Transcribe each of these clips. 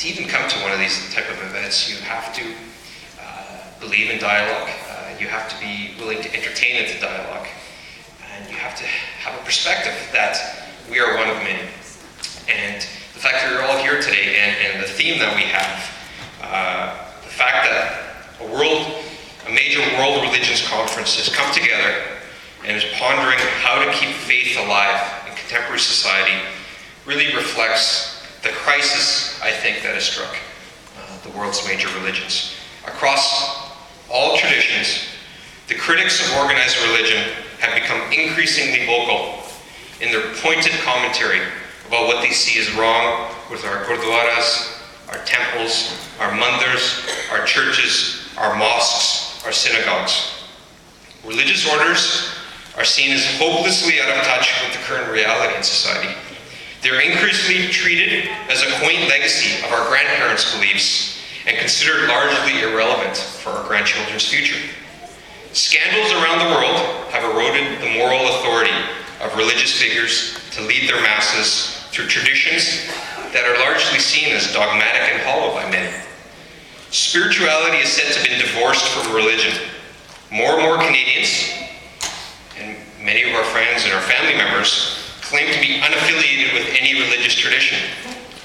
to even come to one of these type of events, you have to believe in dialogue. You have to be willing to entertain the dialogue. And you have to have a perspective that we are one of many. And the fact that you're all here today, and the theme that we have, the fact that a major world religions conference has come together and is pondering how to keep faith alive in contemporary society really reflects the crisis, I think, that has struck the world's major religions. Across all traditions, the critics of organized religion have become increasingly vocal in their pointed commentary about what they see as wrong with our gurdwaras, our temples, our mandirs, our churches, our mosques, our synagogues. Religious orders are seen as hopelessly out of touch with the current reality in society. They're increasingly treated as a quaint legacy of our grandparents' beliefs and considered largely irrelevant for our grandchildren's future. Scandals around the world have eroded the moral authority of religious figures to lead their masses through traditions that are largely seen as dogmatic and hollow by many. Spirituality is said to have been divorced from religion. More and more Canadians, and many of our friends and our family members, claim to be unaffiliated with any religious tradition,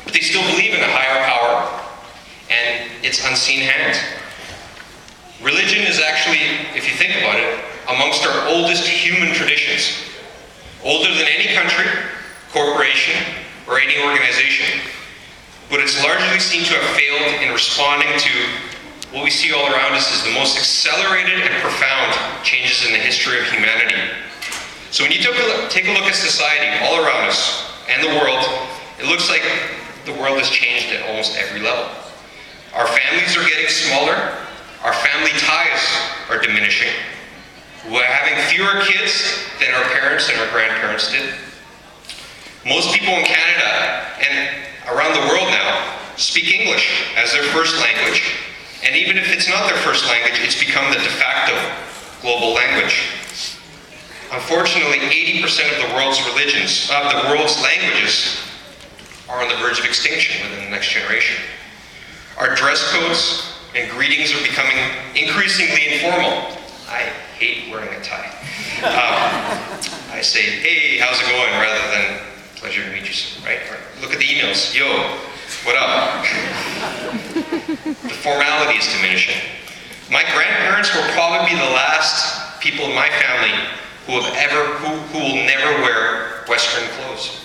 but they still believe in a higher power and its unseen hand. Religion is actually, if you think about it, amongst our oldest human traditions, older than any country, corporation, or any organization, but it's largely seen to have failed in responding to what we see all around us as the most accelerated and profound changes in the history of humanity. So when you take a look at society all around us and the world, it looks like the world has changed at almost every level. Our families are getting smaller, our family ties are diminishing. We're having fewer kids than our parents and our grandparents did. Most people in Canada and around the world now speak English as their first language, and even if it's not their first language, it's become the de facto global language. Unfortunately, 80% of the world's languages are on the verge of extinction within the next generation. Our dress codes and greetings are becoming increasingly informal. I hate wearing a tie. I say, hey, how's it going, rather than pleasure to meet you, right? Or look at the emails, yo, what up? The formality is diminishing. My grandparents will probably be the last people in my family who will never wear Western clothes.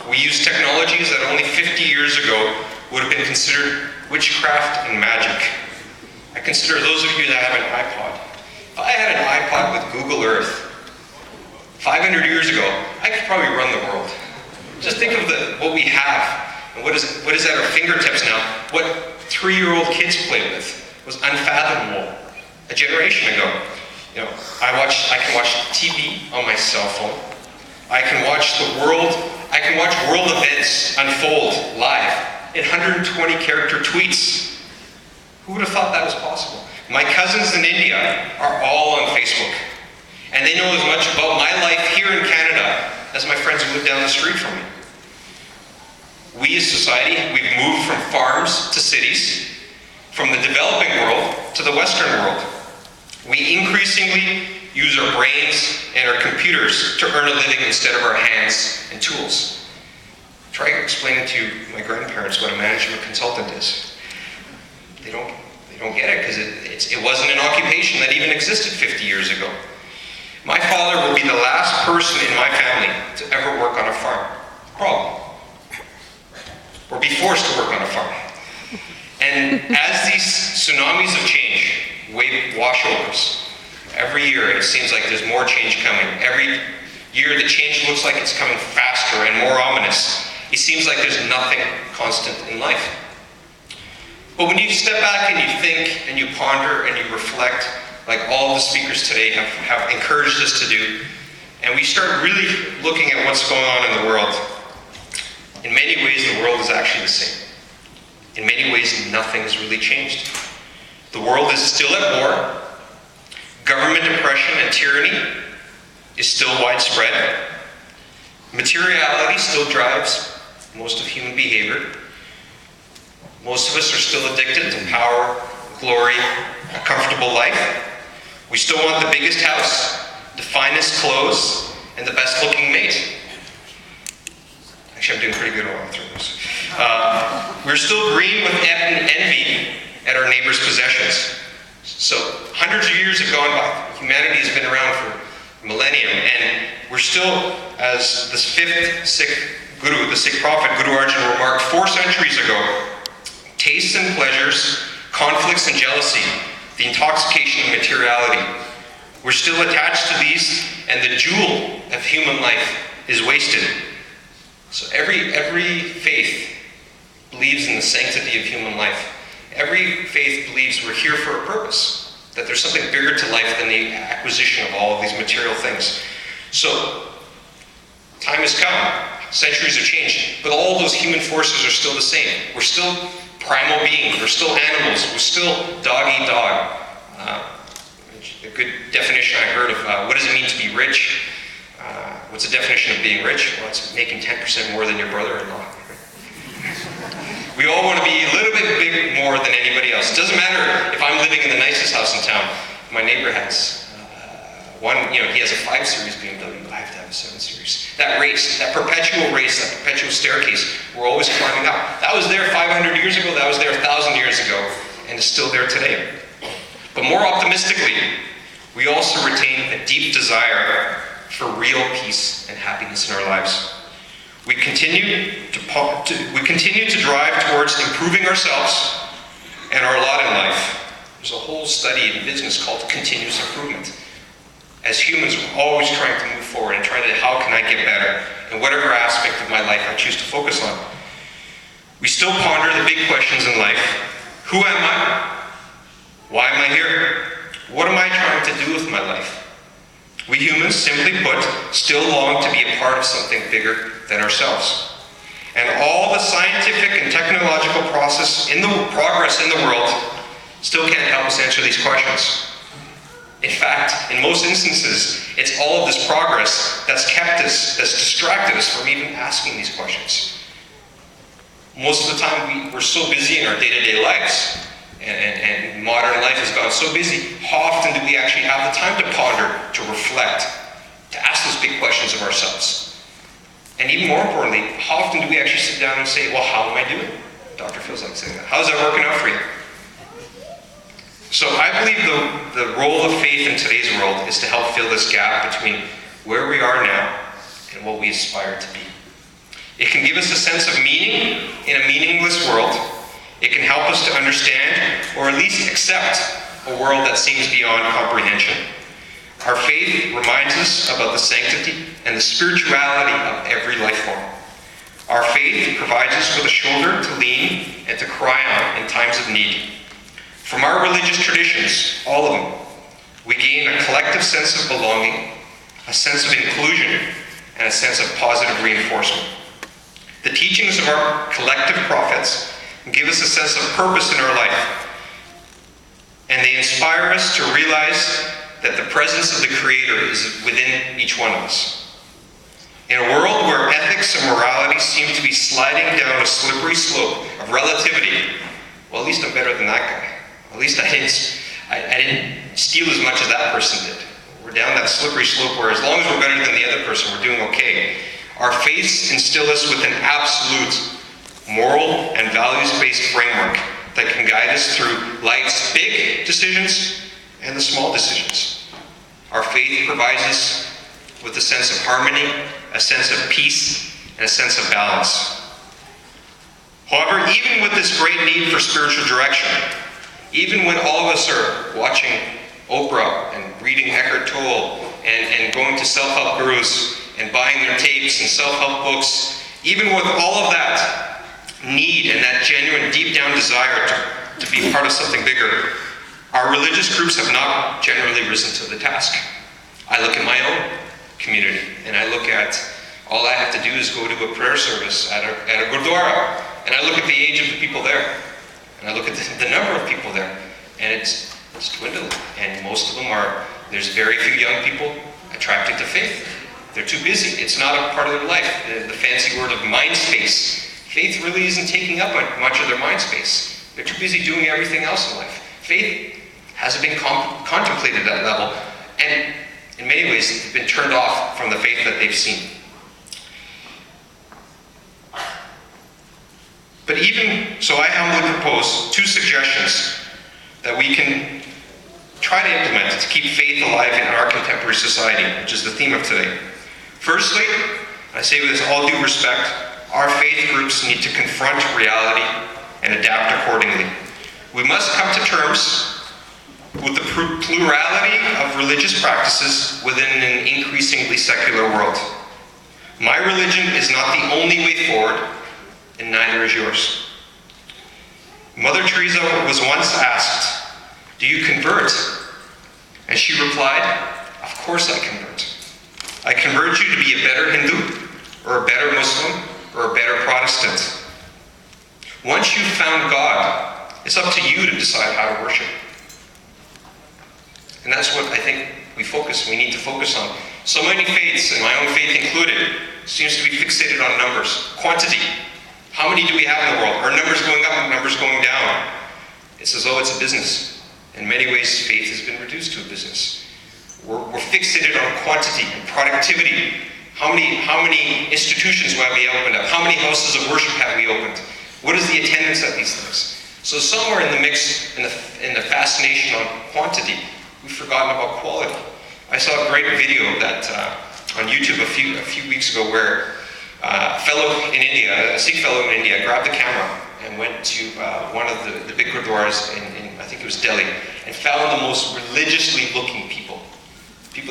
We use technologies that only 50 years ago would have been considered witchcraft and magic. I consider those of you that have an iPod. If I had an iPod with Google Earth 500 years ago, I could probably run the world. Just think of what we have and what is at our fingertips now. What 3-year-old kids play with was unfathomable a generation ago. You know, I can watch TV on my cell phone. I can watch world events unfold live in 120 character tweets. Who would have thought that was possible? My cousins in India are all on Facebook, and they know as much about my life here in Canada as my friends who live down the street from me. We as society, we've moved from farms to cities, from the developing world to the Western world. We increasingly use our brains and our computers to earn a living instead of our hands and tools. Try explaining to my grandparents what a management consultant is. They don't get it because it wasn't an occupation that even existed 50 years ago. My father will be the last person in my family to ever work on a farm. Problem. Or be forced to work on a farm. And as these tsunamis of change wash over us, every year it seems like there's more change coming. Every year the change looks like it's coming faster and more ominous. It seems like there's nothing constant in life. But when you step back and you think and you ponder and you reflect, like all the speakers today have encouraged us to do, and we start really looking at what's going on in the world, in many ways the world is actually the same. In many ways nothing's really changed. The world is still at war. Government oppression and tyranny is still widespread. Materiality still drives most of human behavior. Most of us are still addicted to power, glory, a comfortable life. We still want the biggest house, the finest clothes, and the best looking mate. Actually, I'm doing pretty good all through this. We're still green with envy at our neighbor's possessions. So hundreds of years have gone by. Humanity has been around for millennium, and we're still, as this fifth Sikh guru, the Sikh prophet, Guru Arjan, remarked 4 centuries ago, tastes and pleasures, conflicts and jealousy, the intoxication of materiality. We're still attached to these, and the jewel of human life is wasted. So every faith believes in the sanctity of human life. Every faith believes we're here for a purpose, that there's something bigger to life than the acquisition of all of these material things. So, time has come, centuries have changed, but all those human forces are still the same. We're still primal beings, we're still animals, we're still dog eat dog. A good definition I heard of what does it mean to be rich? What's the definition of being rich? Well, it's making 10% more than your brother-in-law. We all want to be a little bit big more than anybody else. It doesn't matter if I'm living in the nicest house in town. My neighbor has he has a 5 Series BMW. I have to have a 7 Series. That race, that perpetual staircase, we're always climbing up. That was there 500 years ago, that was there 1,000 years ago, and is still there today. But more optimistically, we also retain a deep desire for real peace and happiness in our lives. We continue to drive towards improving ourselves and our lot in life. There's a whole study in business called continuous improvement. As humans, we're always trying to move forward and trying to, how can I get better in whatever aspect of my life I choose to focus on. We still ponder the big questions in life. Who am I? Why am I here? What am I trying to do with my life? We humans, simply put, still long to be a part of something bigger than ourselves. And all the scientific and technological progress in the world still can't help us answer these questions. In fact, in most instances, it's all of this progress that's distracted us from even asking these questions. Most of the time, we're so busy in our day-to-day lives, and modern life has gone so busy, how often do we actually have the time to ponder, to reflect, to ask those big questions of ourselves? And even more importantly, how often do we actually sit down and say, well, how am I doing? Dr. feels like saying that. How's that working out for you? So I believe the role of faith in today's world is to help fill this gap between where we are now and what we aspire to be. It can give us a sense of meaning in a meaningless world. It can help us to understand, or at least accept, a world that seems beyond comprehension. Our faith reminds us about the sanctity and the spirituality of every life form. Our faith provides us with a shoulder to lean and to cry on in times of need. From our religious traditions, all of them, we gain a collective sense of belonging, a sense of inclusion, and a sense of positive reinforcement. The teachings of our collective prophets give us a sense of purpose in our life, and they inspire us to realize that the presence of the Creator is within each one of us. In a world where ethics and morality seem to be sliding down a slippery slope of relativity, well, at least I'm better than that guy. At least I didn't steal as much as that person did. We're down that slippery slope where as long as we're better than the other person, we're doing okay. Our faiths instill us with an absolute moral and values-based framework that can guide us through life's big decisions and the small decisions. Our faith provides us with a sense of harmony, a sense of peace, and a sense of balance. However, even with this great need for spiritual direction, even when all of us are watching Oprah and reading Eckhart Tolle and going to self-help gurus and buying their tapes and self-help books, even with all of that need and that genuine deep down desire to be part of something bigger, our religious groups have not generally risen to the task. I look at my own community and I look at, all I have to do is go to a prayer service at a gurdwara, and I look at the age of the people there. And I look at the number of people there, and it's dwindling. And most of them there's very few young people attracted to faith. They're too busy. It's not a part of their life. The fancy word of mind space faith really isn't taking up much of their mind space. They're too busy doing everything else in life. Faith hasn't been contemplated at that level, and in many ways, they've been turned off from the faith that they've seen. But even so, I humbly propose 2 suggestions that we can try to implement to keep faith alive in our contemporary society, which is the theme of today. Firstly, I say with all due respect, our faith groups need to confront reality and adapt accordingly. We must come to terms with the plurality of religious practices within an increasingly secular world. My religion is not the only way forward, and neither is yours. Mother Teresa was once asked, "Do you convert?" And she replied, "Of course I convert. I convert you to be a better Hindu, or a better Muslim, or a better Protestant. Once you've found God, it's up to you to decide how to worship." And that's what I think we need to focus on. So many faiths, and my own faith included, seems to be fixated on numbers, quantity. How many do we have in the world? Are numbers going up and numbers going down? It's as though it's a business. In many ways, faith has been reduced to a business. We're fixated on quantity and productivity. How many institutions have we opened up? How many houses of worship have we opened? What is the attendance at these things? So somewhere in the mix, in the fascination on quantity, we've forgotten about quality. I saw a great video of that on YouTube a few weeks ago where a Sikh fellow in India, grabbed the camera and went to one of the big gurdwaras in I think it was Delhi, and found the most religiously looking people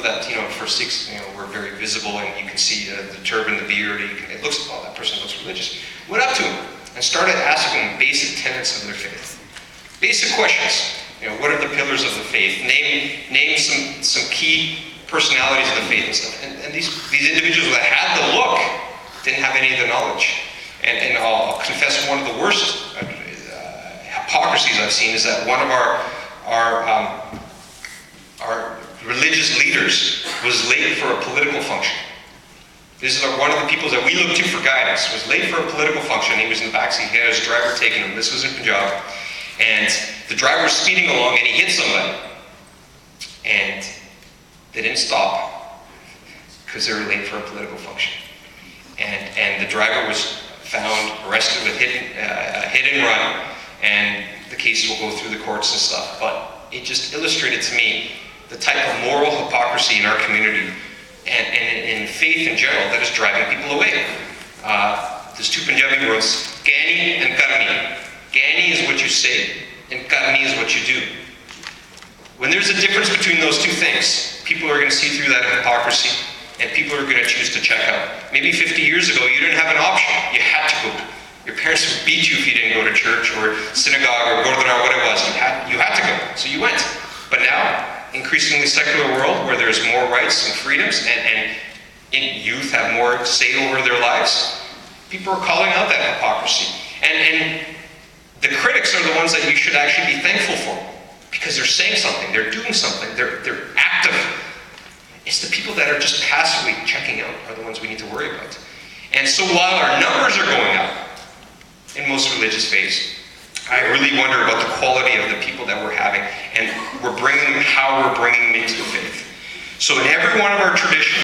that, for Sikhs, were very visible, and you can see the turban, the beard, it looks, oh, that person looks religious. Went up to him and started asking him basic tenets of their faith. Basic questions. What are the pillars of the faith? Name some key personalities of the faith and stuff. And these individuals that had the look didn't have any of the knowledge. And I'll confess one of the worst hypocrisies I've seen is that one of our religious leaders was late for a political function. This is one of the people that we look to for guidance, was late for a political function. He was in the backseat, he had his driver taking him. This was in Punjab. And the driver was speeding along and he hit somebody. And they didn't stop because they were late for a political function. And the driver was found arrested with hit and run, and the case will go through the courts and stuff. But it just illustrated to me the type of moral hypocrisy in our community and in faith in general that is driving people away. There's 2 Punjabi words, Gani and Karni. Gani is what you say, and Karni is what you do. When there's a difference between those 2 things, people are going to see through that hypocrisy, and people are going to choose to check out. Maybe 50 years ago, you didn't have an option. You had to go. Your parents would beat you if you didn't go to church or synagogue or gurdwara, what it was. You had to go, so you went. But now, increasingly secular world where there's more rights and freedoms, and youth have more say over their lives, people are calling out that hypocrisy. And the critics are the ones that you should actually be thankful for, because they're saying something, they're doing something, they're active. It's the people that are just passively checking out are the ones we need to worry about. And so while our numbers are going up in most religious faiths, I really wonder about the quality of the people that we're having, and how we're bringing them into the faith. So in every one of our traditions,